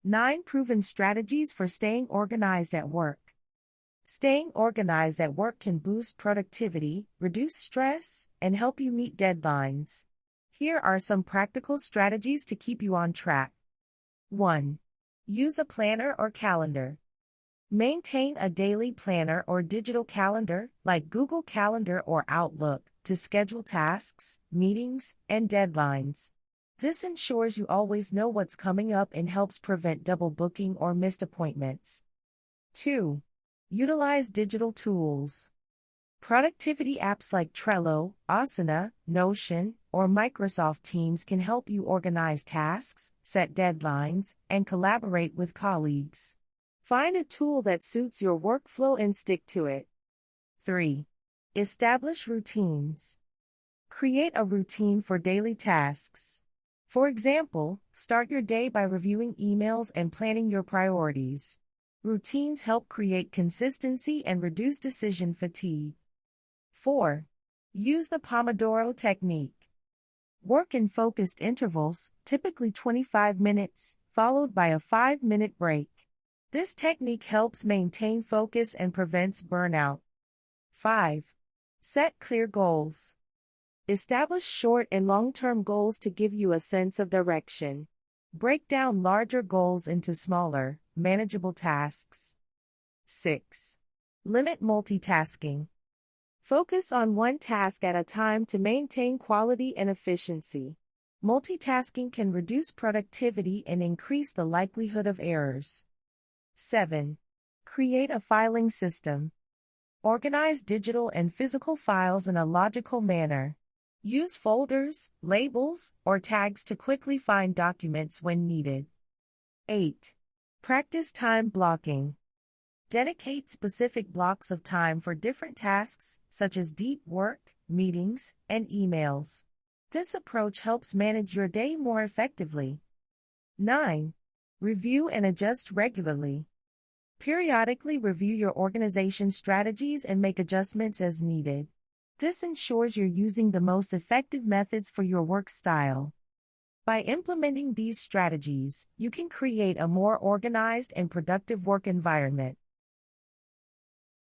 9 proven strategies for staying organized at work. Staying organized at work can boost productivity, reduce stress, and help you meet deadlines. Here are some practical strategies to keep you on track. 1. Use a planner or calendar. Maintain a daily planner or digital calendar, like Google Calendar or Outlook, to schedule tasks, meetings, and deadlines. This ensures you always know what's coming up and helps prevent double booking or missed appointments. 2. Utilize digital tools. Productivity apps like Trello, Asana, Notion, or Microsoft Teams can help you organize tasks, set deadlines, and collaborate with colleagues. Find a tool that suits your workflow and stick to it. 3. Establish routines. Create a routine for daily tasks. For example, start your day by reviewing emails and planning your priorities. Routines help create consistency and reduce decision fatigue. 4. Use the Pomodoro technique. Work in focused intervals, typically 25 minutes, followed by a 5-minute break. This technique helps maintain focus and prevents burnout. 5. Set clear goals. Establish short and long-term goals to give you a sense of direction. Break down larger goals into smaller, manageable tasks. 6. Limit multitasking. Focus on one task at a time to maintain quality and efficiency. Multitasking can reduce productivity and increase the likelihood of errors. 7. Create a filing system. Organize digital and physical files in a logical manner. Use folders, labels, or tags to quickly find documents when needed. 8. Practice time blocking. Dedicate specific blocks of time for different tasks, such as deep work, meetings, and emails. This approach helps manage your day more effectively. 9. Review and adjust regularly. Periodically review your organization strategies and make adjustments as needed. This ensures you're using the most effective methods for your work style. By implementing these strategies, you can create a more organized and productive work environment.